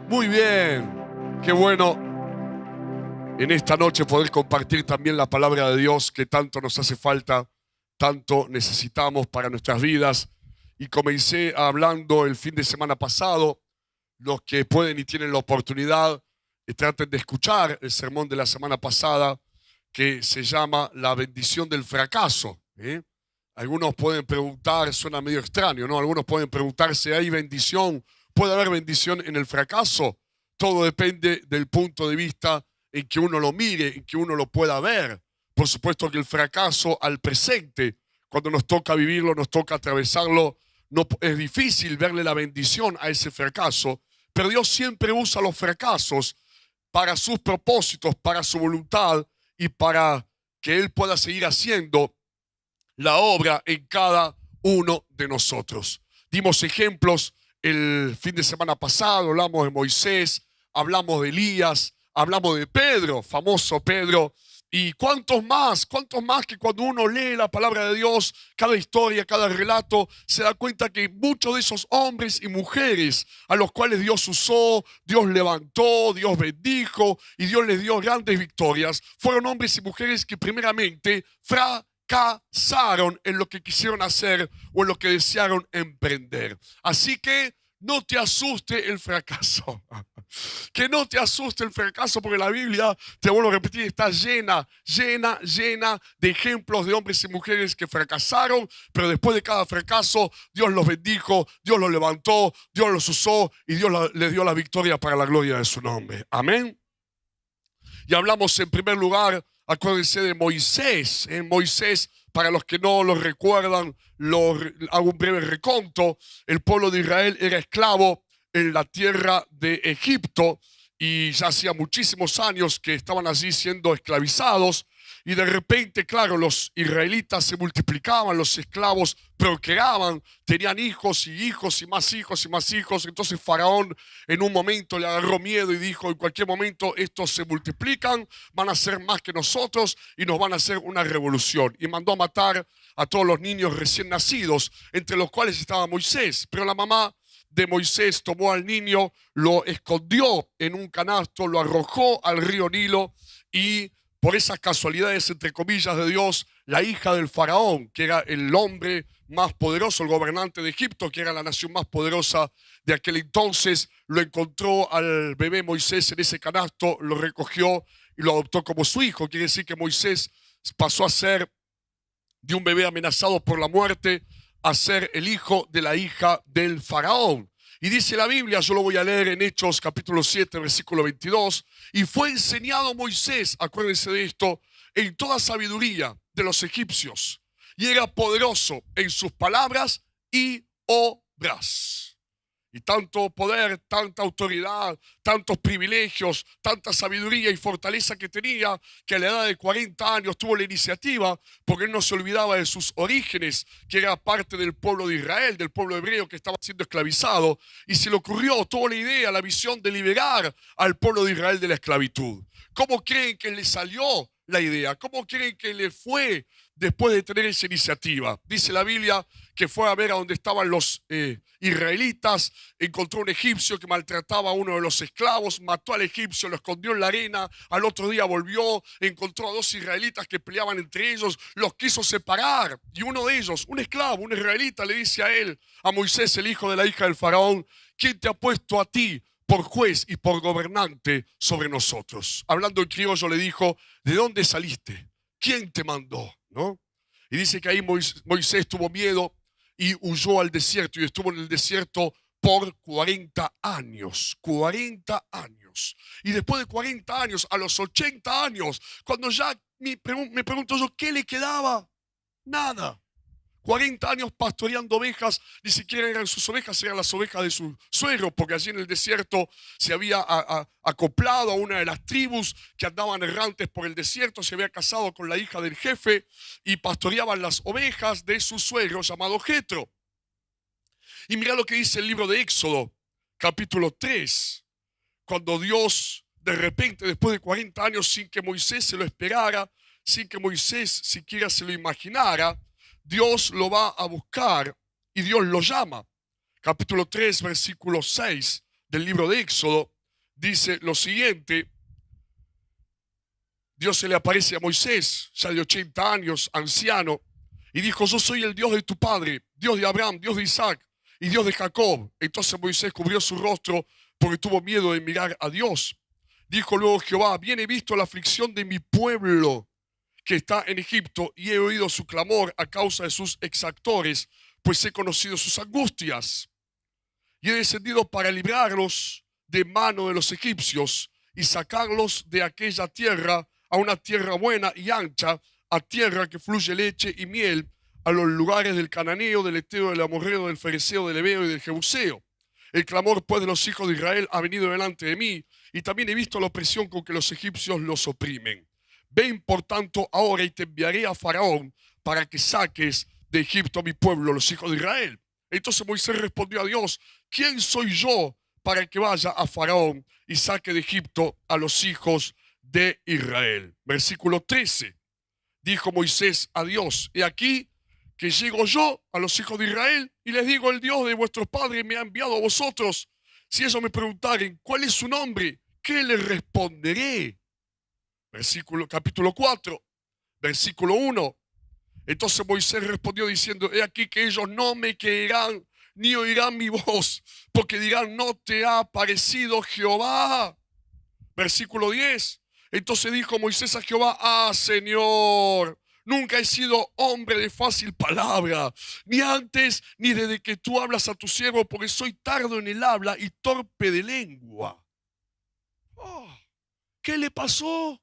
Muy bien, qué bueno en esta noche poder compartir también la palabra de Dios que tanto nos hace falta, tanto necesitamos para nuestras vidas. Y comencé hablando el fin de semana pasado. Los que pueden y tienen la oportunidad, traten de escuchar el sermón de la semana pasada que se llama La bendición del fracaso. Algunos pueden preguntar, suena medio extraño, ¿no? Algunos pueden preguntar si hay bendición. ¿Puede haber bendición en el fracaso? Todo depende del punto de vista en que uno lo mire, en que uno lo pueda ver. Por supuesto que el fracaso al presente, cuando nos toca vivirlo, nos toca atravesarlo, no, es difícil verle la bendición a ese fracaso, pero Dios siempre usa los fracasos para sus propósitos, para su voluntad y para que Él pueda seguir haciendo la obra en cada uno de nosotros. Dimos ejemplos el fin de semana pasado, hablamos de Moisés, hablamos de Elías, hablamos de Pedro, famoso Pedro, y cuántos más que cuando uno lee la palabra de Dios, cada historia, cada relato, se da cuenta que muchos de esos hombres y mujeres a los cuales Dios usó, Dios levantó, Dios bendijo y Dios les dio grandes victorias, fueron hombres y mujeres que primeramente fracasaron en lo que quisieron hacer o en lo que desearon emprender. Así que no te asuste el fracaso. Que no te asuste el fracaso, porque la Biblia, te vuelvo a repetir, está llena de ejemplos de hombres y mujeres que fracasaron, pero después de cada fracaso, Dios los bendijo, Dios los levantó, Dios los usó y Dios les dio la victoria para la gloria de su nombre. Amén. Y hablamos en primer lugar, acuérdense de Moisés. Moisés, para los que no lo recuerdan, hago un breve reconto. El pueblo de Israel era esclavo en la tierra de Egipto y ya hacía muchísimos años que estaban allí siendo esclavizados. Y de repente, claro, los israelitas se multiplicaban, los esclavos procreaban, tenían hijos y hijos y más hijos y más hijos. Entonces Faraón en un momento le agarró miedo y dijo, en cualquier momento estos se multiplican, van a ser más que nosotros y nos van a hacer una revolución. Y mandó a matar a todos los niños recién nacidos, entre los cuales estaba Moisés. Pero la mamá de Moisés tomó al niño, lo escondió en un canasto, lo arrojó al río Nilo y por esas casualidades, entre comillas, de Dios, la hija del faraón, que era el hombre más poderoso, el gobernante de Egipto, que era la nación más poderosa de aquel entonces, lo encontró al bebé Moisés en ese canasto, lo recogió y lo adoptó como su hijo. Quiere decir que Moisés pasó a ser de un bebé amenazado por la muerte a ser el hijo de la hija del faraón. Y dice la Biblia, yo lo voy a leer en Hechos capítulo 7, versículo 22, y fue enseñado Moisés, acuérdense de esto, en toda sabiduría de los egipcios, y era poderoso en sus palabras y obras. Y tanto poder, tanta autoridad, tantos privilegios, tanta sabiduría y fortaleza que tenía, que a la edad de 40 años tuvo la iniciativa, porque él no se olvidaba de sus orígenes, que era parte del pueblo de Israel, del pueblo hebreo que estaba siendo esclavizado, y se le ocurrió, tuvo la idea, la visión de liberar al pueblo de Israel de la esclavitud. ¿Cómo creen que le salió la idea? ¿Cómo creen que le fue después de tener esa iniciativa? Dice la Biblia que fue a ver a donde estaban los israelitas, encontró un egipcio que maltrataba a uno de los esclavos, mató al egipcio, lo escondió en la arena, al otro día volvió, encontró a dos israelitas que peleaban entre ellos, los quiso separar, y uno de ellos, un esclavo, un israelita, le dice a él, a Moisés, el hijo de la hija del faraón, ¿quién te ha puesto a ti por juez y por gobernante sobre nosotros? Hablando en criollo le dijo, ¿de dónde saliste? ¿Quién te mandó? ¿No? Y dice que ahí Moisés tuvo miedo y huyó al desierto y estuvo en el desierto por 40 años. 40 años. Y después de 40 años, a los 80 años, cuando ya me pregunto yo, ¿qué le quedaba? Nada. 40 años pastoreando ovejas, ni siquiera eran sus ovejas, eran las ovejas de su suegro, porque allí en el desierto se había acoplado a una de las tribus que andaban errantes por el desierto, se había casado con la hija del jefe y pastoreaban las ovejas de su suegro llamado Jetro. Y mira lo que dice el libro de Éxodo, capítulo 3, cuando Dios de repente, después de 40 años, sin que Moisés se lo esperara, sin que Moisés siquiera se lo imaginara, Dios lo va a buscar y Dios lo llama. Capítulo 3, versículo 6 del libro de Éxodo. dice lo siguiente. Dios se le aparece a Moisés, ya de 80 años, anciano, y dijo: yo soy el Dios de tu padre, Dios de Abraham, Dios de Isaac y Dios de Jacob. Entonces Moisés cubrió su rostro porque tuvo miedo de mirar a Dios. Dijo luego Jehová: bien he visto la aflicción de mi pueblo que está en Egipto, y he oído su clamor a causa de sus exactores, pues he conocido sus angustias. Y he descendido para librarlos de mano de los egipcios y sacarlos de aquella tierra a una tierra buena y ancha, a tierra que fluye leche y miel, a los lugares del cananeo, del eteo, del amorreo, del fereceo, del heveo y del jebuseo. El clamor, pues, de los hijos de Israel ha venido delante de mí, y también he visto la opresión con que los egipcios los oprimen. Ven, por tanto, ahora, y te enviaré a Faraón para que saques de Egipto a mi pueblo, los hijos de Israel. Entonces Moisés respondió a Dios: ¿quién soy yo para que vaya a Faraón y saque de Egipto a los hijos de Israel? Versículo 13. Dijo Moisés a Dios: he aquí que llego yo a los hijos de Israel y les digo: el Dios de vuestros padres me ha enviado a vosotros. Si ellos me preguntaren cuál es su nombre, ¿qué les responderé? Capítulo 4, versículo 1. Entonces Moisés respondió diciendo: he aquí que ellos no me creerán ni oirán mi voz, porque dirán: no te ha parecido Jehová. Versículo 10. Entonces dijo Moisés a Jehová: ah, Señor, nunca he sido hombre de fácil palabra, ni antes ni desde que tú hablas a tu siervo, porque soy tardo en el habla y torpe de lengua. ¿Qué le pasó?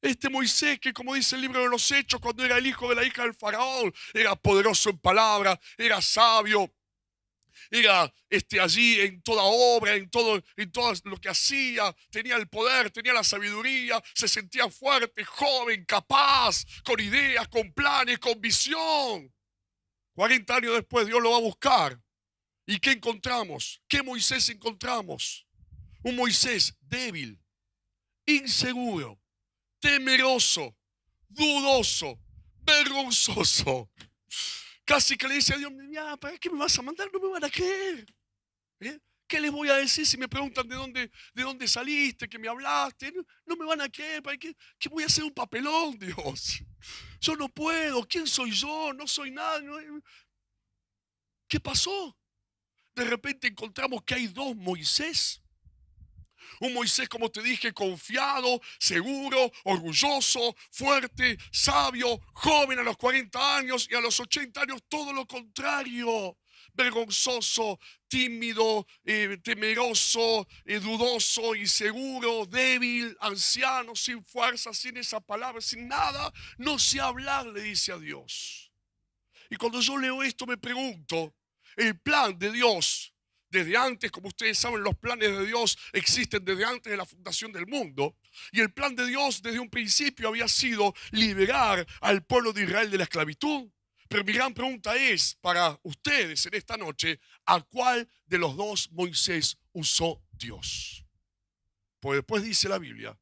Este Moisés, que como dice el libro de los Hechos, cuando era el hijo de la hija del faraón, era poderoso en palabra, era sabio, era allí en toda obra, en todo lo que hacía, tenía el poder, tenía la sabiduría, se sentía fuerte, joven, capaz, con ideas, con planes, con visión. 40 años después Dios lo va a buscar. ¿Y qué encontramos? ¿Qué Moisés encontramos? Un Moisés débil, inseguro, temeroso, dudoso, vergonzoso. Casi que le dice a Dios: ya, ¿para qué me vas a mandar? No me van a creer. ¿Qué les voy a decir si me preguntan de dónde saliste, que me hablaste? No me van a creer. ¿Para qué voy a hacer un papelón, Dios? Yo no puedo. ¿Quién soy yo? No soy nada. ¿Qué pasó? De repente encontramos que hay dos Moisés. Un Moisés, como te dije, confiado, seguro, orgulloso, fuerte, sabio, joven a los 40 años, y a los 80 años todo lo contrario. Vergonzoso, tímido, temeroso, dudoso, inseguro, débil, anciano, sin fuerza, sin esa palabra, sin nada. No sé hablar, le dice a Dios. Y cuando yo leo esto me pregunto, el plan de Dios, desde antes, como ustedes saben, los planes de Dios existen desde antes de la fundación del mundo. Y el plan de Dios desde un principio había sido liberar al pueblo de Israel de la esclavitud. Pero mi gran pregunta es para ustedes en esta noche: ¿a cuál de los dos Moisés usó Dios? Pues después dice la Biblia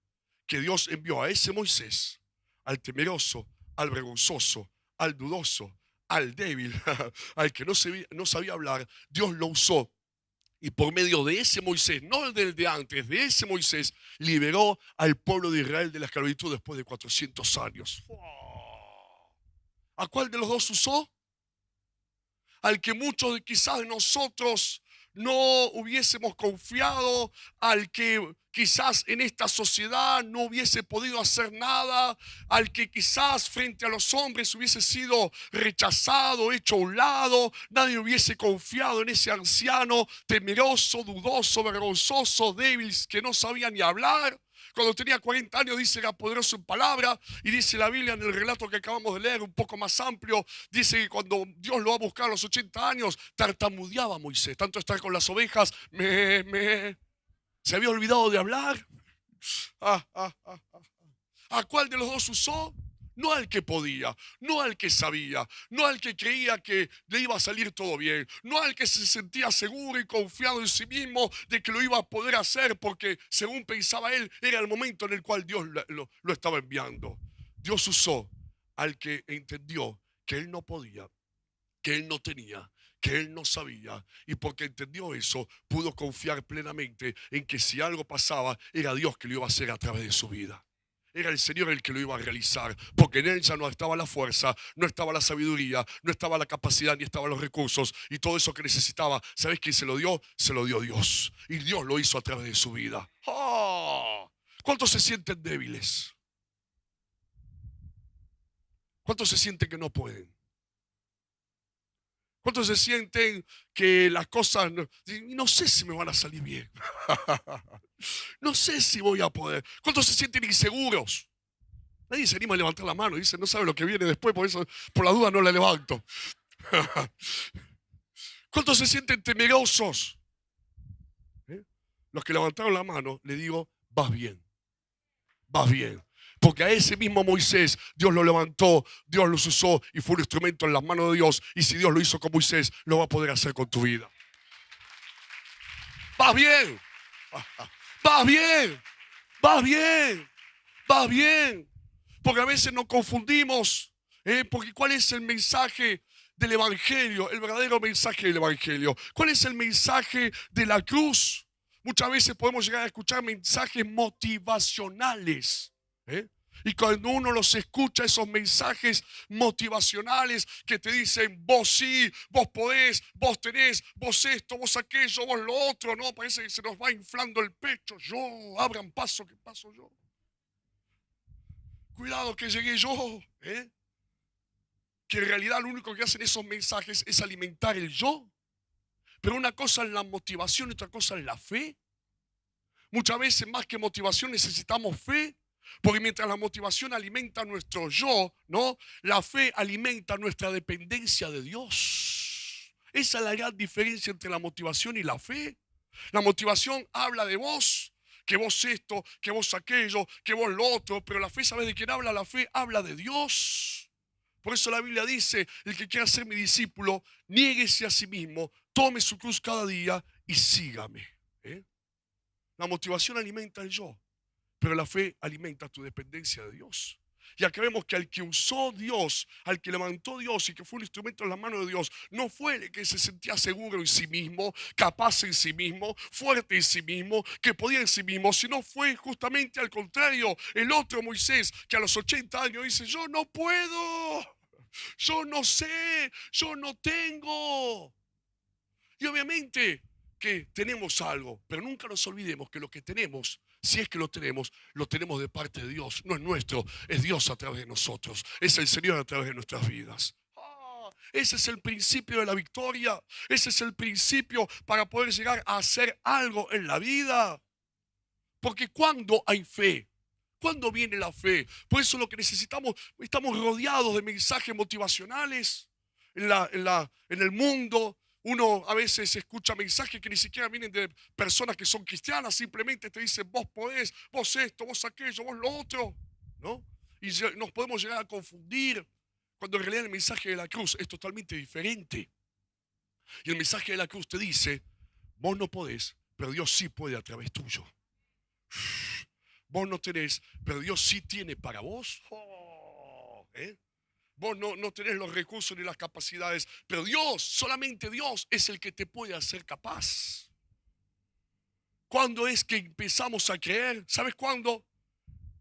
que Dios envió a ese Moisés, al temeroso, al vergonzoso, al dudoso, al débil, al que no sabía hablar. Dios lo usó. Y por medio de ese Moisés, no el del de antes, de ese Moisés, liberó al pueblo de Israel de la esclavitud después de 400 años. ¿A cuál de los dos usó? Al que muchos de quizás nosotros no hubiésemos confiado, al que quizás en esta sociedad no hubiese podido hacer nada, al que quizás frente a los hombres hubiese sido rechazado, hecho a un lado. Nadie hubiese confiado en ese anciano temeroso, dudoso, vergonzoso, débil, que no sabía ni hablar. Cuando tenía 40 años, dice, era poderoso en palabra. Y dice la Biblia en el relato que acabamos de leer, un poco más amplio, dice que cuando Dios lo va a buscar a los 80 años, tartamudeaba Moisés. Tanto estar con las ovejas, se había olvidado de hablar. ¿A cuál de los dos usó? No al que podía, no al que sabía, no al que creía que le iba a salir todo bien, no al que se sentía seguro y confiado en sí mismo de que lo iba a poder hacer porque, según pensaba él, era el momento en el cual Dios lo estaba enviando. Dios usó al que entendió que él no podía, que él no tenía, que él no sabía, y porque entendió eso, pudo confiar plenamente en que si algo pasaba, era Dios que lo iba a hacer a través de su vida. Era el Señor el que lo iba a realizar, porque en él ya no estaba la fuerza, no estaba la sabiduría, no estaba la capacidad, ni estaban los recursos, y todo eso que necesitaba. ¿Sabes quién se lo dio? Se lo dio Dios, y Dios lo hizo a través de su vida. ¡Oh! ¿Cuántos se sienten débiles? ¿Cuántos se sienten que no pueden? ¿Cuántos se sienten que las cosas no sé si me van a salir bien? No sé si voy a poder. ¿Cuántos se sienten inseguros? Nadie se anima a levantar la mano. Dice, no sabe lo que viene después, por eso, por la duda no la levanto. ¿Cuántos se sienten temerosos? Los que levantaron la mano, le digo, vas bien. Vas bien. Porque a ese mismo Moisés, Dios lo levantó, Dios los usó y fue un instrumento en las manos de Dios. Y si Dios lo hizo con Moisés, lo va a poder hacer con tu vida. Vas bien. Vas bien. Vas bien. Vas bien. Porque a veces nos confundimos. Porque ¿cuál es el mensaje del Evangelio? El verdadero mensaje del Evangelio. ¿Cuál es el mensaje de la cruz? Muchas veces podemos llegar a escuchar mensajes motivacionales. Y cuando uno los escucha, esos mensajes motivacionales que te dicen, vos sí, vos podés, vos tenés, vos esto, vos aquello, vos lo otro, no, parece que se nos va inflando el pecho. Yo, abran paso, que paso yo. Cuidado que llegué yo. Que en realidad lo único que hacen esos mensajes es alimentar el yo. Pero una cosa es la motivación y otra cosa es la fe. Muchas veces más que motivación necesitamos fe. Porque mientras la motivación alimenta nuestro yo, ¿no? La fe alimenta nuestra dependencia de Dios. Esa es la gran diferencia entre la motivación y la fe. La motivación habla de vos, que vos esto, que vos aquello, que vos lo otro, pero la fe, ¿sabes de quién habla? La fe habla de Dios. Por eso la Biblia dice, el que quiera ser mi discípulo, niéguese a sí mismo, tome su cruz cada día y sígame. La motivación alimenta el yo. Pero la fe alimenta tu dependencia de Dios. Y acá vemos que al que usó Dios, al que levantó Dios y que fue un instrumento en las manos de Dios, no fue el que se sentía seguro en sí mismo, capaz en sí mismo, fuerte en sí mismo, que podía en sí mismo, sino fue justamente al contrario, el otro Moisés, que a los 80 años dice, yo no puedo, yo no sé, yo no tengo. Y obviamente que tenemos algo, pero nunca nos olvidemos que lo que tenemos, si es que lo tenemos de parte de Dios. No es nuestro, es Dios a través de nosotros. Es el Señor a través de nuestras vidas. Ese es el principio de la victoria. Ese es el principio para poder llegar a hacer algo en la vida. Porque cuando hay fe, ¿cuándo viene la fe? Por eso lo que necesitamos, estamos rodeados de mensajes motivacionales en el mundo. Uno a veces escucha mensajes que ni siquiera vienen de personas que son cristianas, simplemente te dicen, vos podés, vos esto, vos aquello, vos lo otro, ¿no? Y nos podemos llegar a confundir, cuando en realidad el mensaje de la cruz es totalmente diferente. Y el mensaje de la cruz te dice, vos no podés, pero Dios sí puede a través tuyo. Vos no tenés, pero Dios sí tiene para vos. Vos no tenés los recursos ni las capacidades, pero Dios, solamente Dios es el que te puede hacer capaz. ¿Cuándo es que empezamos a creer? ¿Sabes cuándo?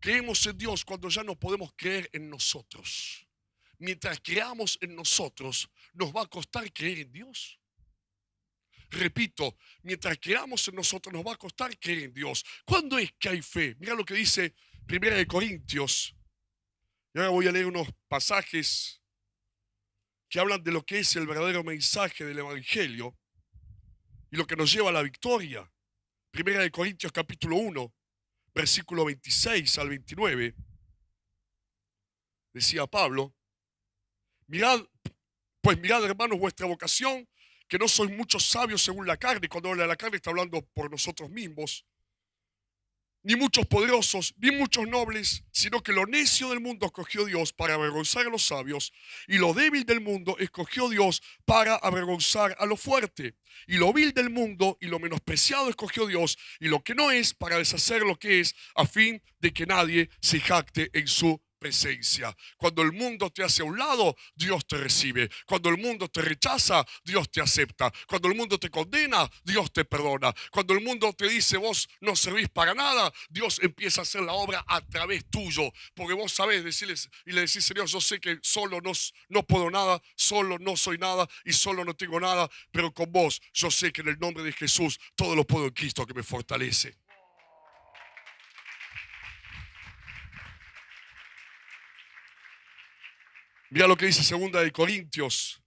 Creemos en Dios cuando ya no podemos creer en nosotros. Mientras creamos en nosotros, nos va a costar creer en Dios. Repito, mientras creamos en nosotros, nos va a costar creer en Dios. ¿Cuándo es que hay fe? Mira lo que dice 1 Corintios. Y ahora voy a leer unos pasajes que hablan de lo que es el verdadero mensaje del Evangelio y lo que nos lleva a la victoria. 1 Corintios capítulo 1, versículo 26 al 29. Decía Pablo, mirad hermanos vuestra vocación, que no sois muchos sabios según la carne. Cuando habla de la carne está hablando por nosotros mismos. Ni muchos poderosos, ni muchos nobles, sino que lo necio del mundo escogió Dios para avergonzar a los sabios, y lo débil del mundo escogió Dios para avergonzar a lo fuerte, y lo vil del mundo y lo menospreciado escogió Dios, y lo que no es para deshacer lo que es, a fin de que nadie se jacte en su presencia. Cuando el mundo te hace a un lado, Dios te recibe. Cuando el mundo te rechaza, Dios te acepta. Cuando el mundo te condena, Dios te perdona. Cuando el mundo te dice vos no servís para nada, Dios empieza a hacer la obra a través tuyo. Porque vos sabés decirles y le decís, Señor, yo sé que solo no puedo nada, solo no soy nada y solo no tengo nada, pero con vos yo sé que en el nombre de Jesús todo lo puedo en Cristo que me fortalece. Mira lo que dice 2 Corintios,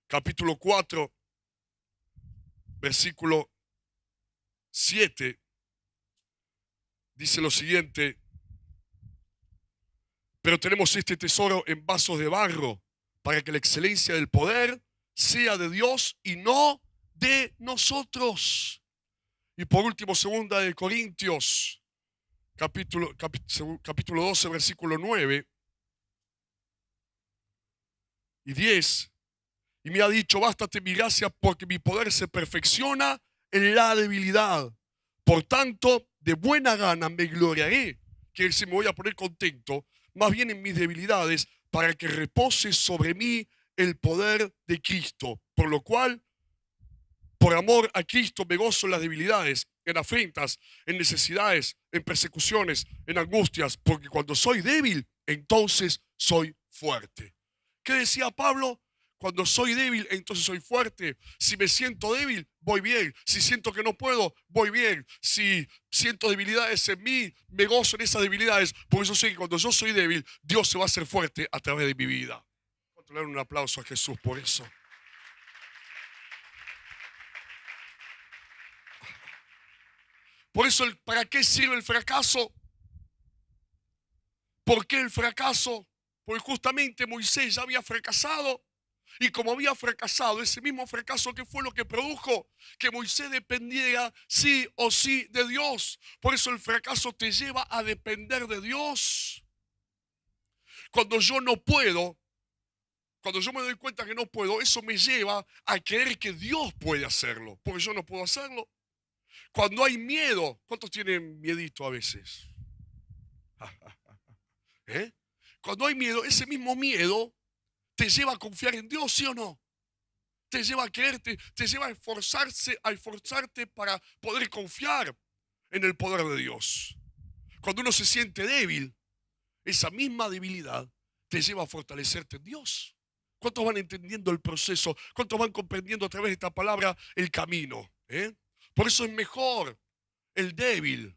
capítulo 4, versículo 7. Dice lo siguiente: pero tenemos este tesoro en vasos de barro, para que la excelencia del poder sea de Dios y no de nosotros. Y por último, 2 Corintios, capítulo 12, versículo 9 y 10. Y me ha dicho, bástate mi gracia, porque mi poder se perfecciona en la debilidad. Por tanto, de buena gana me gloriaré, que si me voy a poner contento, más bien en mis debilidades, para que repose sobre mí el poder de Cristo. Por lo cual, por amor a Cristo me gozo en las debilidades, en afrentas, en necesidades, en persecuciones, en angustias, porque cuando soy débil, entonces soy fuerte. ¿Qué decía Pablo? Cuando soy débil, entonces soy fuerte. Si me siento débil, voy bien. Si siento que no puedo, voy bien. Si siento debilidades en mí, me gozo en esas debilidades. Por eso sé que cuando yo soy débil, Dios se va a hacer fuerte a través de mi vida. ¿Cuánto le dan un aplauso a Jesús por eso? Por eso, ¿para qué sirve el fracaso? ¿Por qué el fracaso? Porque justamente Moisés ya había fracasado. Y como había fracasado, ese mismo fracaso, que fue lo que produjo que Moisés dependiera sí o sí de Dios. Por eso el fracaso te lleva a depender de Dios. Cuando yo no puedo, cuando yo me doy cuenta que no puedo, eso me lleva a creer que Dios puede hacerlo, porque yo no puedo hacerlo. Cuando hay miedo, ¿cuántos tienen miedito a veces? ¿Eh? Cuando hay miedo, ese mismo miedo te lleva a confiar en Dios, ¿sí o no? Te lleva a creerte, te lleva a esforzarte para poder confiar en el poder de Dios. Cuando uno se siente débil, esa misma debilidad te lleva a fortalecerte en Dios. ¿Cuántos van entendiendo el proceso? ¿Cuántos van comprendiendo a través de esta palabra el camino? Por eso es mejor el débil.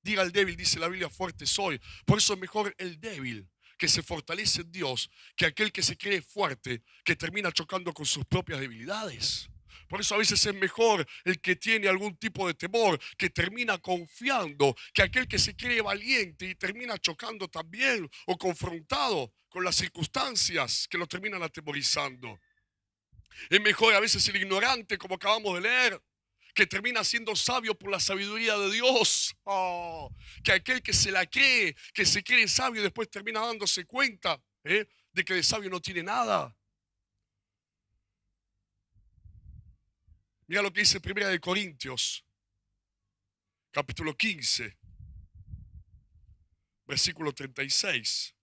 Diga el débil, dice la Biblia, fuerte soy. Por eso es mejor el débil, que se fortalece en Dios, que aquel que se cree fuerte, que termina chocando con sus propias debilidades. Por eso a veces es mejor el que tiene algún tipo de temor, que termina confiando, que aquel que se cree valiente y termina chocando también o confrontado con las circunstancias que lo terminan atemorizando. Es mejor a veces el ignorante, como acabamos de leer, que termina siendo sabio por la sabiduría de Dios. Que aquel que se la cree, que se cree sabio, después termina dándose cuenta de que de sabio no tiene nada. Mira lo que dice 1 Corintios, capítulo 15, versículo 36.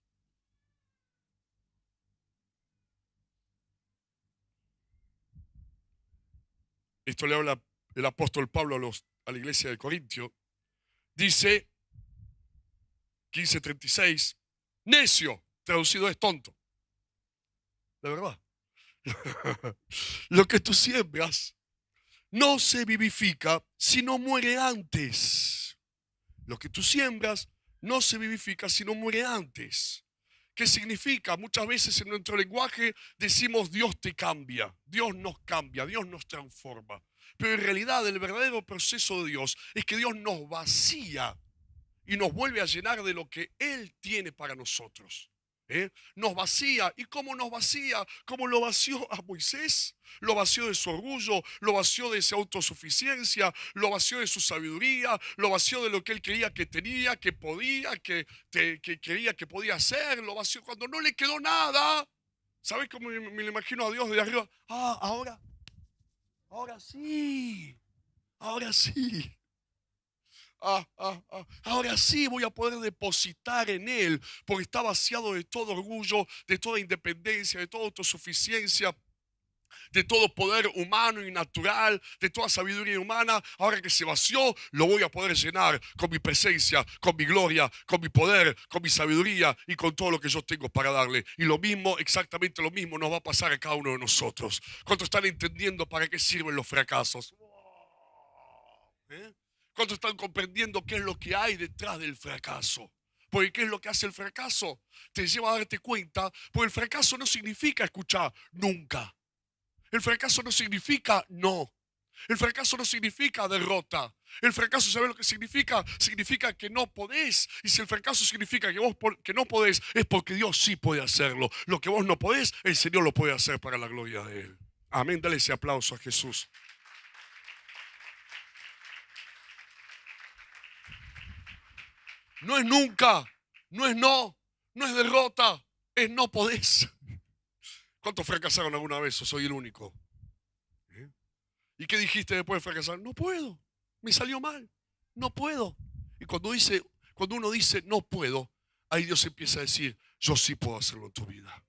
Esto le habla el apóstol Pablo a la iglesia de Corintio. Dice 15:36, necio, traducido es tonto. De verdad. Lo que tú siembras no se vivifica si no muere antes. Lo que tú siembras no se vivifica si no muere antes. ¿Qué significa? Muchas veces en nuestro lenguaje decimos Dios te cambia, Dios nos cambia, Dios nos transforma. Pero en realidad el verdadero proceso de Dios es que Dios nos vacía y nos vuelve a llenar de lo que Él tiene para nosotros. Nos vacía. ¿Y cómo nos vacía? ¿Cómo lo vació a Moisés? Lo vació de su orgullo, lo vació de su autosuficiencia, lo vació de su sabiduría, lo vació de lo que él creía que tenía, que podía, que creía que podía hacer, lo vació cuando no le quedó nada. ¿Sabes cómo me lo imagino a Dios de arriba? Ahora sí, ahora sí. Ahora sí voy a poder depositar en Él, porque está vaciado de todo orgullo, de toda independencia, de toda autosuficiencia, de todo poder humano y natural, de toda sabiduría humana. Ahora que se vació, lo voy a poder llenar con mi presencia, con mi gloria, con mi poder, con mi sabiduría y con todo lo que yo tengo para darle. Y lo mismo, exactamente lo mismo, nos va a pasar a cada uno de nosotros. ¿Cuántos están entendiendo para qué sirven los fracasos? ¿Eh? ¿Cuántos están comprendiendo qué es lo que hay detrás del fracaso? Porque ¿qué es lo que hace el fracaso? Te lleva a darte cuenta, porque el fracaso no significa, escuchar, nunca. El fracaso no significa no. El fracaso no significa derrota. El fracaso, ¿sabes lo que significa? Significa que no podés. Y si el fracaso significa que no podés, es porque Dios sí puede hacerlo. Lo que vos no podés, el Señor lo puede hacer para la gloria de Él. Amén. Dale ese aplauso a Jesús. No es nunca, no es no es derrota, es no podés. ¿Cuántos fracasaron alguna vez o soy el único? ¿Eh? ¿Y qué dijiste después de fracasar? No puedo, me salió mal, no puedo. Y cuando uno dice no puedo, ahí Dios empieza a decir, yo sí puedo hacerlo en tu vida.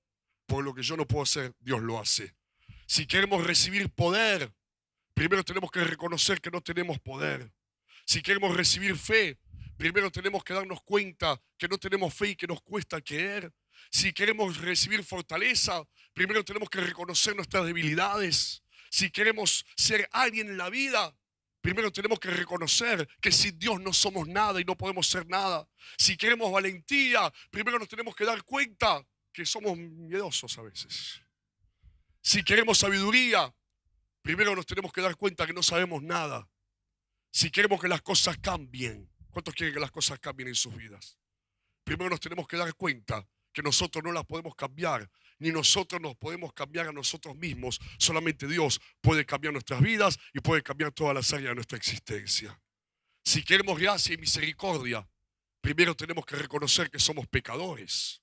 Por lo que yo no puedo hacer, Dios lo hace. Si queremos recibir poder, primero tenemos que reconocer que no tenemos poder. Si queremos recibir fe, primero tenemos que darnos cuenta que no tenemos fe y que nos cuesta creer. Si queremos recibir fortaleza, primero tenemos que reconocer nuestras debilidades. Si queremos ser alguien en la vida, primero tenemos que reconocer que sin Dios no somos nada y no podemos ser nada. Si queremos valentía, primero nos tenemos que dar cuenta que somos miedosos a veces. Si queremos sabiduría, primero nos tenemos que dar cuenta que no sabemos nada. Si queremos que las cosas cambien, ¿cuántos quieren que las cosas cambien en sus vidas? Primero nos tenemos que dar cuenta que nosotros no las podemos cambiar, ni nosotros nos podemos cambiar a nosotros mismos. Solamente Dios puede cambiar nuestras vidas y puede cambiar todas las áreas de nuestra existencia. Si queremos gracia y misericordia, primero tenemos que reconocer que somos pecadores.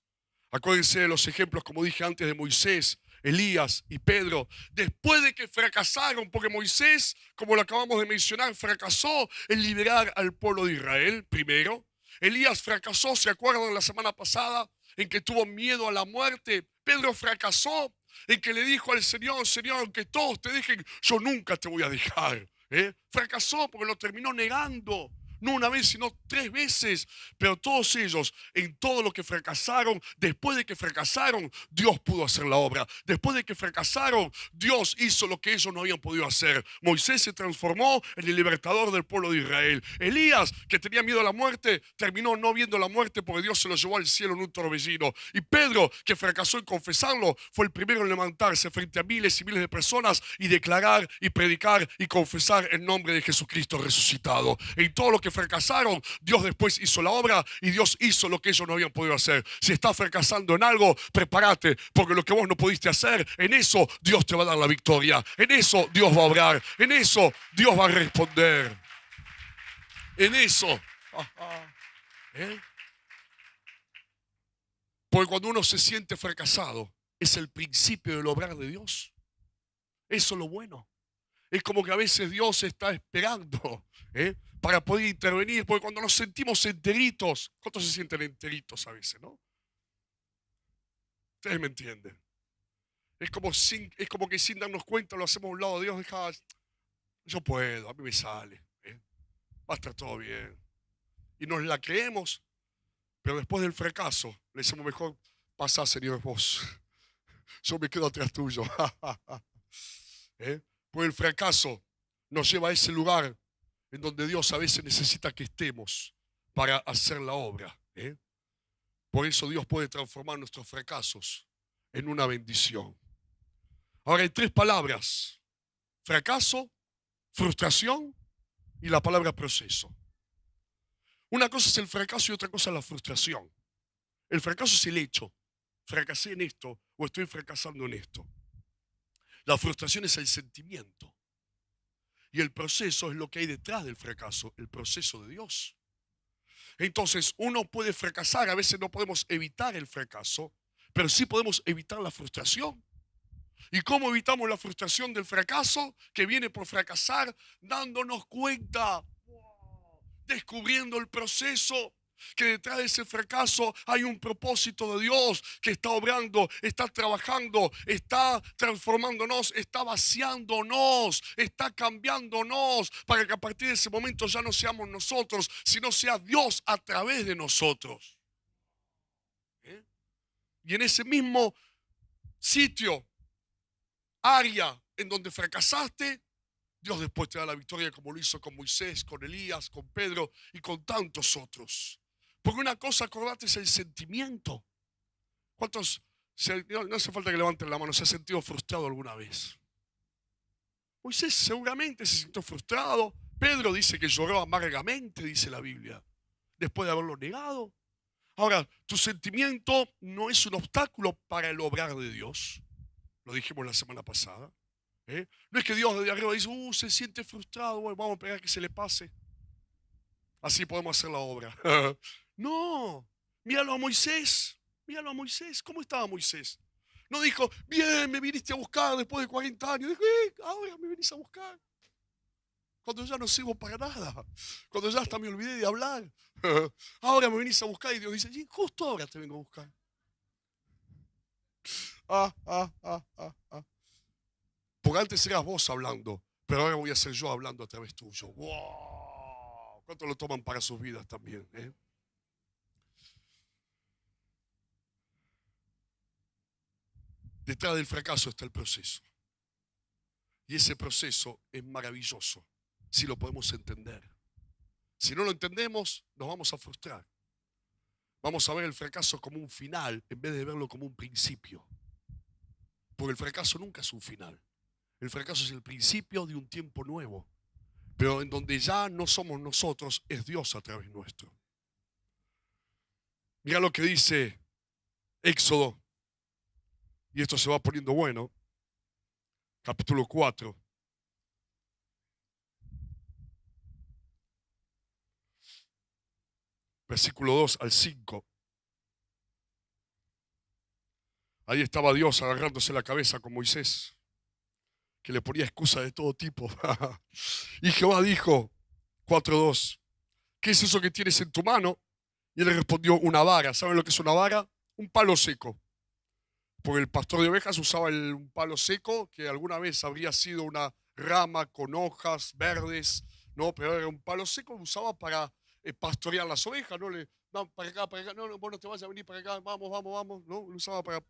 Acuérdense de los ejemplos, como dije antes, de Moisés, Elías y Pedro. Después de que fracasaron, porque Moisés, como lo acabamos de mencionar, fracasó en liberar al pueblo de Israel primero. Elías fracasó, ¿se acuerdan la semana pasada? En que tuvo miedo a la muerte. Pedro fracasó en que le dijo al Señor, Señor, aunque todos te dejen, yo nunca te voy a dejar. Fracasó porque lo terminó negando. No una vez, sino 3 veces. Pero todos ellos, en todo lo que fracasaron, después de que fracasaron, Dios pudo hacer la obra. Después de que fracasaron, Dios hizo lo que ellos no habían podido hacer. Moisés se transformó en el libertador del pueblo de Israel. Elías, que tenía miedo a la muerte, terminó no viendo la muerte porque Dios se lo llevó al cielo en un torbellino. Y Pedro, que fracasó en confesarlo, fue el primero en levantarse frente a miles y miles de personas y declarar y predicar y confesar el nombre de Jesucristo resucitado. En todo lo que fracasaron, Dios después hizo la obra y Dios hizo lo que ellos no habían podido hacer. Si estás fracasando en algo, prepárate, porque lo que vos no pudiste hacer, en eso Dios te va a dar la victoria, en eso Dios va a obrar, en eso Dios va a responder, en eso. Porque cuando uno se siente fracasado, es el principio del obrar de Dios. Eso es lo bueno. Es como que a veces Dios está esperando para poder intervenir, porque cuando nos sentimos enteritos, ¿cuántos se sienten enteritos a veces, no? Ustedes me entienden. Es como que sin darnos cuenta lo hacemos a un lado de Dios, yo puedo, a mí me sale, va a estar todo bien. Y nos la creemos, pero después del fracaso le decimos mejor, pasá, Señor, vos. Yo me quedo atrás tuyo. Pues el fracaso nos lleva a ese lugar en donde Dios a veces necesita que estemos para hacer la obra. Por eso Dios puede transformar nuestros fracasos en una bendición. Ahora hay 3 palabras: fracaso, frustración y la palabra proceso. Una cosa es el fracaso y otra cosa es la frustración. El fracaso es el hecho. Fracasé en esto o estoy fracasando en esto. La frustración es el sentimiento. Y el proceso es lo que hay detrás del fracaso, el proceso de Dios. Entonces, uno puede fracasar, a veces no podemos evitar el fracaso, pero sí podemos evitar la frustración. ¿Y cómo evitamos la frustración del fracaso que viene por fracasar? Dándonos cuenta descubriendo el proceso, que detrás de ese fracaso hay un propósito de Dios que está obrando, está trabajando, está transformándonos, está vaciándonos, está cambiándonos para que a partir de ese momento ya no seamos nosotros, sino sea Dios a través de nosotros. Y en ese mismo sitio, área en donde fracasaste, Dios después te da la victoria como lo hizo con Moisés, con Elías, con Pedro y con tantos otros. Porque una cosa, acordate, es el sentimiento. ¿Cuántos, no hace falta que levanten la mano, se ha sentido frustrado alguna vez? Moisés seguramente se sintió frustrado. Pedro dice que lloró amargamente, dice la Biblia, después de haberlo negado. Ahora, tu sentimiento no es un obstáculo para el obrar de Dios. Lo dijimos la semana pasada. No es que Dios desde arriba dice, se siente frustrado, bueno, vamos a esperar que se le pase. Así podemos hacer la obra. No, míralo a Moisés, ¿cómo estaba Moisés? No dijo, bien, me viniste a buscar después de 40 años. Dijo, ahora me venís a buscar. Cuando ya no sirvo para nada, cuando ya hasta me olvidé de hablar. Ahora me venís a buscar y Dios dice, justo ahora te vengo a buscar. Porque antes eras vos hablando, pero ahora voy a ser yo hablando a través tuyo. ¡Wow! ¿Cuánto lo toman para sus vidas también? Detrás del fracaso está el proceso. Y ese proceso es maravilloso si lo podemos entender. Si no lo entendemos, nos vamos a frustrar. Vamos a ver el fracaso como un final en vez de verlo como un principio. Porque el fracaso nunca es un final. El fracaso es el principio de un tiempo nuevo. Pero en donde ya no somos nosotros, es Dios a través nuestro. Mira lo que dice Éxodo. Y esto se va poniendo bueno. Capítulo 4. Versículo 2 al 5. Ahí estaba Dios agarrándose la cabeza con Moisés, que le ponía excusas de todo tipo. Y Jehová dijo, 4:2, ¿qué es eso que tienes en tu mano? Y él le respondió, una vara. ¿Saben lo que es una vara? Un palo seco. Porque el pastor de ovejas usaba un palo seco, que alguna vez habría sido una rama con hojas verdes, ¿no? Pero era un palo seco que usaba para pastorear las ovejas, ¿no? Para acá, no, vos no te vayas a venir para acá, vamos, ¿no? Lo usaba para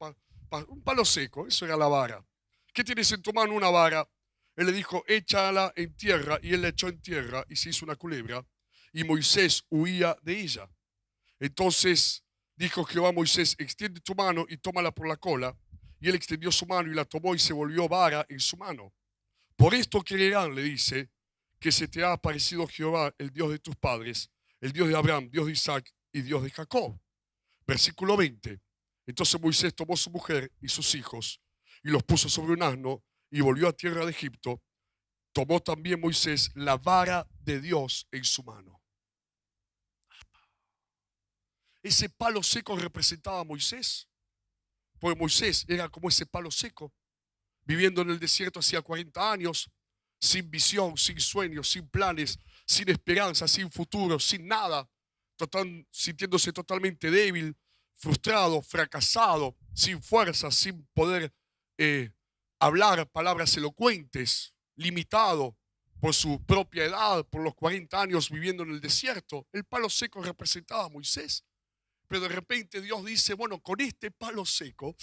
un palo seco, eso era la vara. ¿Qué tienes en tu mano? Una vara. Él le dijo, échala en tierra, y él la echó en tierra, y se hizo una culebra, y Moisés huía de ella. Entonces dijo Jehová a Moisés, extiende tu mano y tómala por la cola. Y él extendió su mano y la tomó y se volvió vara en su mano. Por esto creerán, le dice, que se te ha aparecido Jehová, el Dios de tus padres, el Dios de Abraham, Dios de Isaac y Dios de Jacob. Versículo 20. Entonces Moisés tomó su mujer y sus hijos y los puso sobre un asno y volvió a tierra de Egipto. Tomó también Moisés la vara de Dios en su mano. Ese palo seco representaba a Moisés, porque Moisés era como ese palo seco, viviendo en el desierto hacía 40 años, sin visión, sin sueños, sin planes, sin esperanza, sin futuro, sin nada, sintiéndose totalmente débil, frustrado, fracasado, sin fuerza, sin poder hablar palabras elocuentes, limitado por su propia edad, por los 40 años viviendo en el desierto. El palo seco representaba a Moisés. Pero de repente Dios dice, bueno, con este palo seco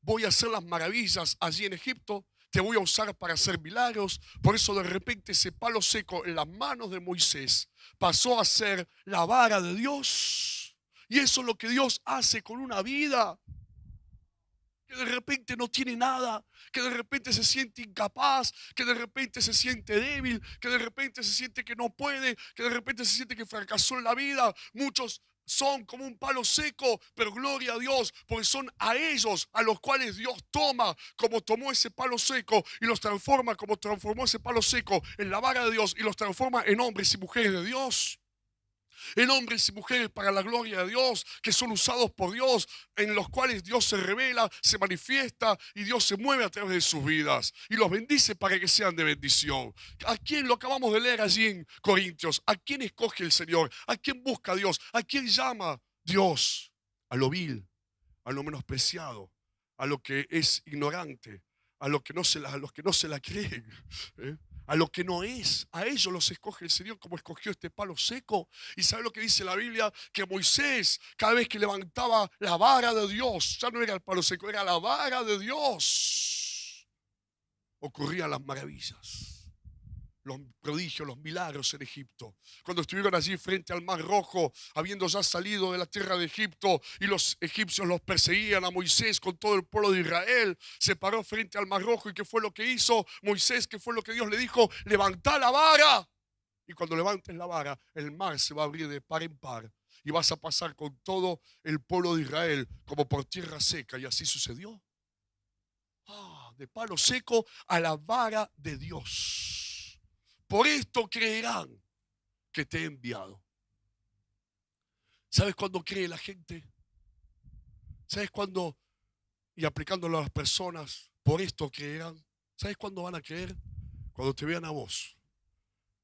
voy a hacer las maravillas allí en Egipto, te voy a usar para hacer milagros. Por eso de repente ese palo seco en las manos de Moisés pasó a ser la vara de Dios. Y eso es lo que Dios hace con una vida que de repente no tiene nada, que de repente se siente incapaz, que de repente se siente débil, que de repente se siente que no puede, que de repente se siente que fracasó en la vida. Muchos son como un palo seco, pero gloria a Dios, porque son a ellos a los cuales Dios toma, como tomó ese palo seco y los transforma, como transformó ese palo seco en la vara de Dios y los transforma en hombres y mujeres de Dios. en hombres y mujeres para la gloria de Dios, que son usados por Dios, en los cuales Dios se revela, se manifiesta y Dios se mueve a través de sus vidas y los bendice para que sean de bendición. ¿A quién lo acabamos de leer allí en Corintios? ¿A quién escoge el Señor? ¿A quién busca Dios? ¿A quién llama Dios? A lo vil, a lo menospreciado, a lo que es ignorante, a los que no se la creen, ¿eh? A lo que no es, a ellos los escoge el Señor, como escogió este palo seco. Y ¿sabe lo que dice la Biblia? Que Moisés, cada vez que levantaba la vara de Dios, ya no era el palo seco, era la vara de Dios, ocurrían las maravillas, los prodigios, los milagros en Egipto. Cuando estuvieron allí frente al Mar Rojo, habiendo ya salido de la tierra de Egipto, y los egipcios los perseguían a Moisés con todo el pueblo de Israel, se paró frente al Mar Rojo. ¿Y qué fue lo que hizo Moisés? ¿Qué fue lo que Dios le dijo? Levantá la vara. Y cuando levantes la vara, el mar se va a abrir de par en par y vas a pasar con todo el pueblo de Israel como por tierra seca. Y así sucedió. De palo seco a la vara de Dios. Por esto creerán que te he enviado. ¿Sabes cuándo cree la gente? ¿Sabes cuándo? Y aplicándolo a las personas, por esto creerán. ¿Sabes cuándo van a creer? Cuando te vean a vos,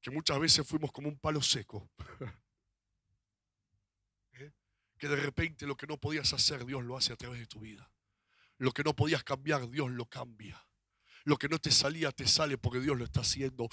que muchas veces fuimos como un palo seco. Que de repente lo que no podías hacer, Dios lo hace a través de tu vida. Lo que no podías cambiar, Dios lo cambia. Lo que no te salía, te sale porque Dios lo está haciendo.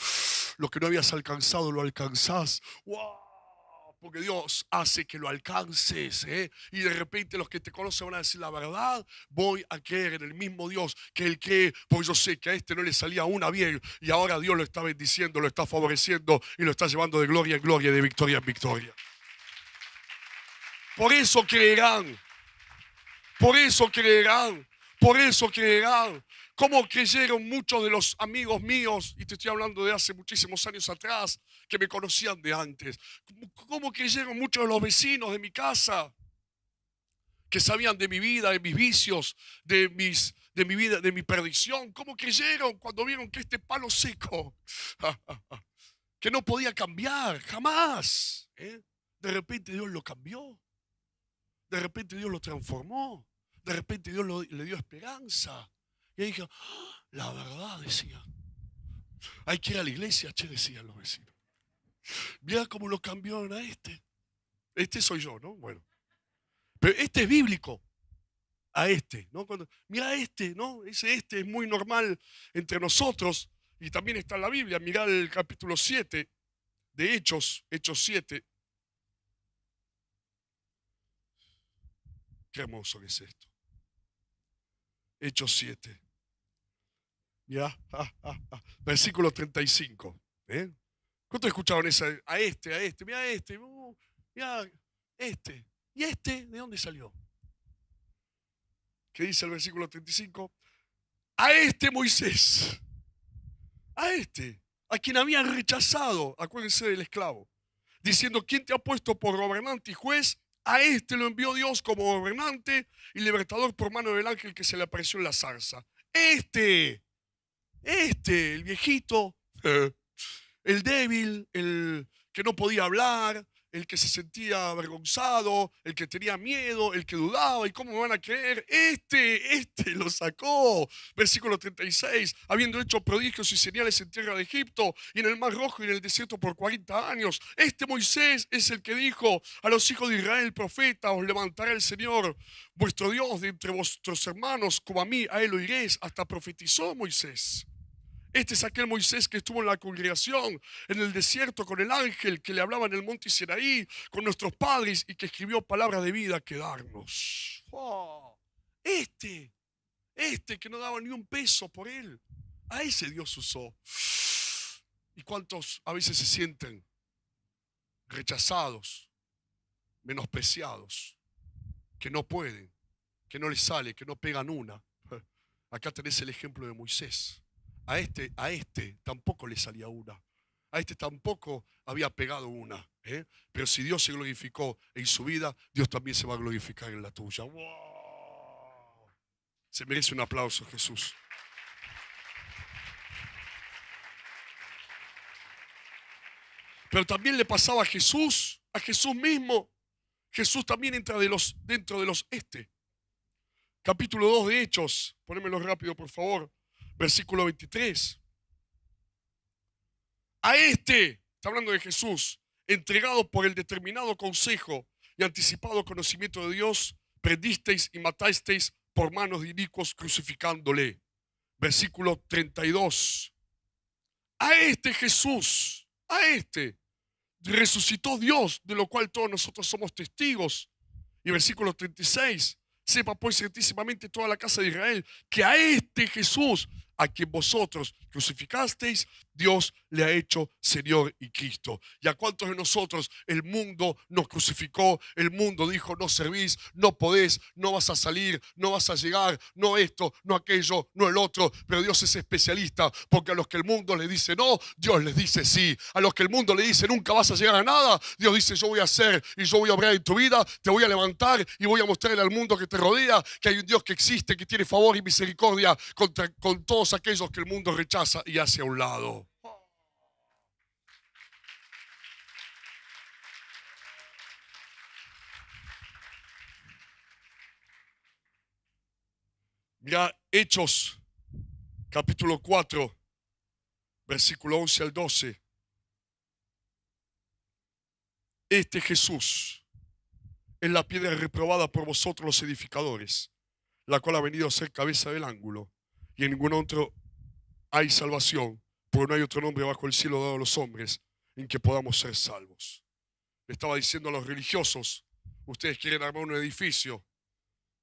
Lo que no habías alcanzado, lo alcanzás. ¡Wow! Porque Dios hace que lo alcances, ¿eh? Y de repente los que te conocen van a decir la verdad. Voy a creer en el mismo Dios que Él cree, porque yo sé que a este no le salía una bien y ahora Dios lo está bendiciendo, lo está favoreciendo y lo está llevando de gloria en gloria, de victoria en victoria. Por eso creerán. Por eso creerán. Por eso creerán. ¿Cómo creyeron muchos de los amigos míos? Y te estoy hablando de hace muchísimos años atrás, que me conocían de antes. ¿Cómo creyeron muchos de los vecinos de mi casa? Que sabían de mi vida, de mis vicios, de mi vida, de mi perdición. ¿Cómo creyeron cuando vieron que este palo seco, que no podía cambiar jamás, de repente Dios lo cambió? De repente Dios lo transformó. De repente Dios le dio esperanza. Y ahí dije, la verdad, decían. Hay que ir a la iglesia, che, decían los vecinos. Mira cómo lo cambiaron a este. Este soy yo, ¿no? Bueno. Pero este es bíblico. A este, ¿no? Mira este, ¿no? Este es muy normal entre nosotros. Y también está en la Biblia. Mirá el capítulo 7 de Hechos 7. Qué hermoso que es esto. Hechos 7. Ya, versículo 35. ¿Cuántos escucharon esa? A este, mira mira este. ¿Y este de dónde salió? ¿Qué dice el versículo 35? A este Moisés, a quien habían rechazado, acuérdense del esclavo, diciendo, ¿quién te ha puesto por gobernante y juez? A este lo envió Dios como gobernante y libertador por mano del ángel que se le apareció en la zarza. El viejito, el débil, el que no podía hablar, el que se sentía avergonzado, el que tenía miedo, el que dudaba, ¿y cómo me van a creer? Este lo sacó. Versículo 36, habiendo hecho prodigios y señales en tierra de Egipto y en el Mar Rojo y en el desierto por 40 años. Este Moisés es el que dijo a los hijos de Israel, profeta, os levantará el Señor, vuestro Dios, de entre vuestros hermanos, como a mí, a él oiréis. Hasta profetizó Moisés. Este es aquel Moisés que estuvo en la congregación, en el desierto, con el ángel que le hablaba en el monte Sinaí, con nuestros padres y que escribió palabras de vida que darnos. Oh, este que no daba ni un peso por él, a ese Dios usó. ¿Y cuántos a veces se sienten rechazados, menospreciados, que no pueden, que no les sale, que no pegan una? Acá tenés el ejemplo de Moisés. A este tampoco le salía una. A este tampoco había pegado una. Pero si Dios se glorificó en su vida, Dios también se va a glorificar en la tuya. ¡Wow! Se merece un aplauso, Jesús. Pero también le pasaba a Jesús a Jesús mismo. Jesús también entra dentro de los Capítulo 2 de Hechos, ponémelo rápido por favor, versículo 23. A está hablando de Jesús, entregado por el determinado consejo y anticipado conocimiento de Dios, prendisteis y matasteis por manos de inicuos crucificándole. Versículo 32. A Jesús, resucitó Dios, de lo cual todos nosotros somos testigos. Y versículo 36. Sepa pues certísimamente toda la casa de Israel que a Jesús, a quien vosotros crucificasteis, Dios le ha hecho Señor y Cristo. Y a cuántos de nosotros el mundo nos crucificó, el mundo dijo: no servís, no podés, no vas a salir, no vas a llegar, no esto, no aquello, no el otro. Pero Dios es especialista, porque a los que el mundo le dice no, Dios les dice sí. A los que el mundo le dice nunca vas a llegar a nada, Dios dice: yo voy a hacer y yo voy a obrar en tu vida, te voy a levantar y voy a mostrarle al mundo que te rodea que hay un Dios que existe, que tiene favor y misericordia con todos aquellos que el mundo rechaza y hace a un lado. Mira, Hechos, capítulo 4, versículo 11 al 12. Jesús es la piedra reprobada por vosotros los edificadores, la cual ha venido a ser cabeza del ángulo, y en ningún otro hay salvación, porque no hay otro nombre bajo el cielo dado a los hombres en que podamos ser salvos. Le estaba diciendo a los religiosos: ustedes quieren armar un edificio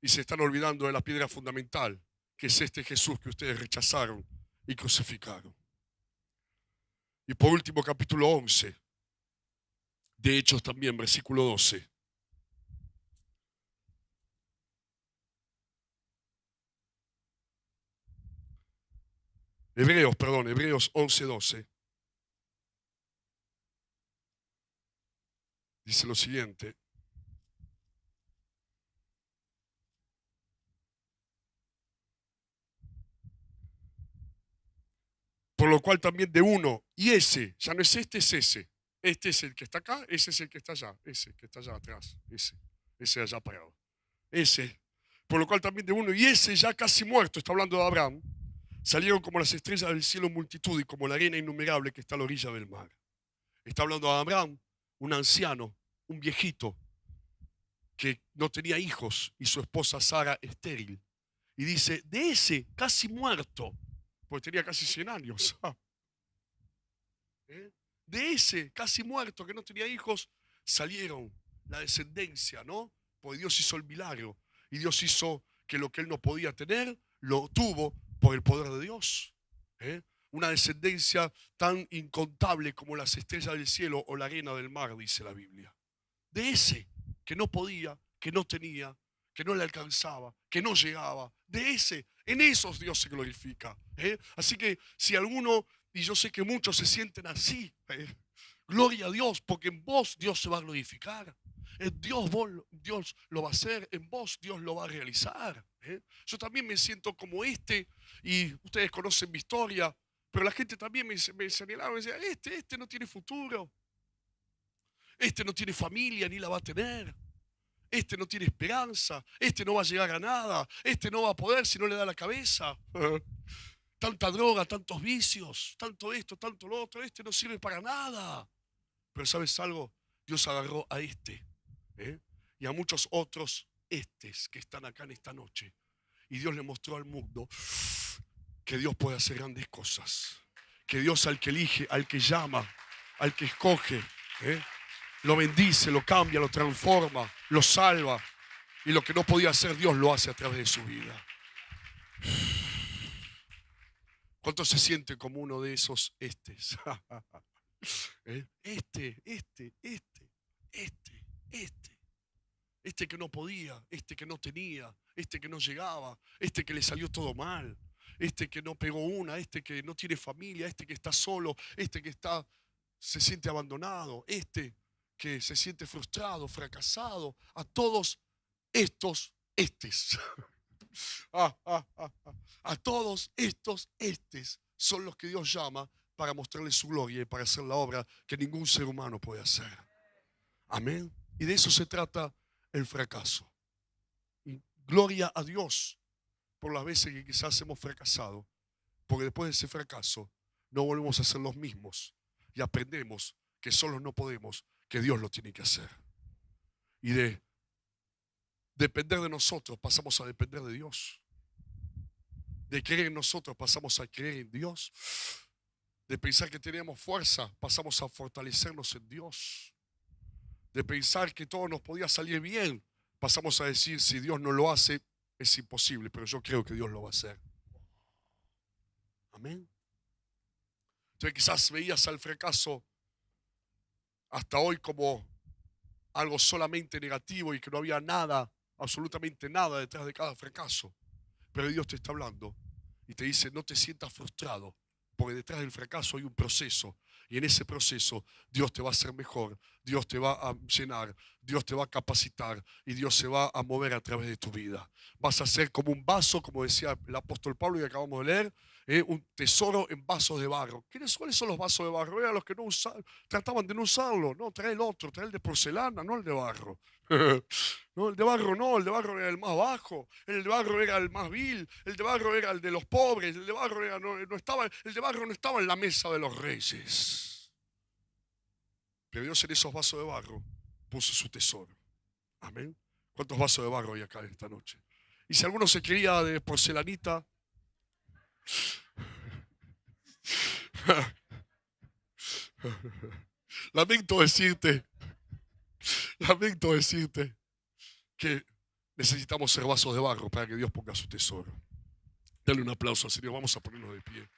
y se están olvidando de la piedra fundamental, que es Jesús que ustedes rechazaron y crucificaron. Y por último, capítulo 11 de Hechos también, versículo 12. Hebreos 11, 12. Dice lo siguiente: por lo cual también de uno, y ya no es es ese. Este es el que está acá, ese es el que está allá, ese que está allá atrás, ese allá parado. Por lo cual también de uno, y ya casi muerto, está hablando de Abraham, salieron como las estrellas del cielo en multitud y como la arena innumerable que está a la orilla del mar. Está hablando de Abraham, un anciano, un viejito, que no tenía hijos y su esposa Sara estéril. Y dice: de casi muerto, porque tenía casi 100 años. De casi muerto que no tenía hijos, salieron la descendencia, ¿no? Porque Dios hizo el milagro y Dios hizo que lo que él no podía tener, lo tuvo por el poder de Dios. Una descendencia tan incontable como las estrellas del cielo o la arena del mar, dice la Biblia. De que no podía, que no tenía, que no le alcanzaba, que no llegaba. En esos Dios se glorifica. Así que si alguno, y yo sé que muchos se sienten así, gloria a Dios, porque en vos Dios se va a glorificar. En Dios lo va a hacer, en vos Dios lo va a realizar. Yo también me siento como y ustedes conocen mi historia, pero la gente también me señalaba y me decía: este no tiene futuro, no tiene familia ni la va a tener. No tiene esperanza, no va a llegar a nada, no va a poder si no le da la cabeza. Tanta droga, tantos vicios, tanto esto, tanto lo otro, no sirve para nada. Pero ¿sabes algo? Dios agarró a y a muchos otros que están acá en esta noche. Y Dios le mostró al mundo que Dios puede hacer grandes cosas. Que Dios, al que elige, al que llama, al que escoge, lo bendice, lo cambia, lo transforma, lo salva. Y lo que no podía hacer Dios lo hace a través de su vida. ¿Cuánto se siente como uno de esos que no podía, que no tenía, que no llegaba, que le salió todo mal, que no pegó una, que no tiene familia, que está solo, que se siente abandonado, que se siente frustrado, fracasado. A todos estos a todos estos son los que Dios llama para mostrarles su gloria y para hacer la obra que ningún ser humano puede hacer. Amén. Y de eso se trata el fracaso. Y gloria a Dios por las veces que quizás hemos fracasado, porque después de ese fracaso no volvemos a ser los mismos y aprendemos que solos no podemos, que Dios lo tiene que hacer. Y de depender de nosotros pasamos a depender de Dios. De creer en nosotros pasamos a creer en Dios. De pensar que teníamos fuerza pasamos a fortalecernos en Dios. De pensar que todo nos podía salir bien pasamos a decir, si Dios no lo hace es imposible, pero yo creo que Dios lo va a hacer. Amén. Entonces quizás veías al fracaso hasta hoy como algo solamente negativo y que no había nada, absolutamente nada detrás de cada fracaso. Pero Dios te está hablando y te dice, no te sientas frustrado, porque detrás del fracaso hay un proceso. Y en ese proceso Dios te va a hacer mejor, Dios te va a llenar, Dios te va a capacitar y Dios se va a mover a través de tu vida. Vas a ser como un vaso, como decía el apóstol Pablo y acabamos de leer, un tesoro en vasos de barro. ¿Cuáles son los vasos de barro? Eran los que no trataban de no usarlo. No, trae el otro, trae el de porcelana, no el de barro. No, el de barro no, el de barro era el más bajo, el de barro era el más vil, el de barro era el de los pobres, el de barro era, el de barro no estaba en la mesa de los reyes. Pero Dios en esos vasos de barro puso su tesoro. Amén. ¿Cuántos vasos de barro hay acá esta noche? Y si alguno se creía de porcelanita, lamento decirte que necesitamos ser vasos de barro para que Dios ponga su tesoro. Dale un aplauso al Señor, vamos a ponernos de pie.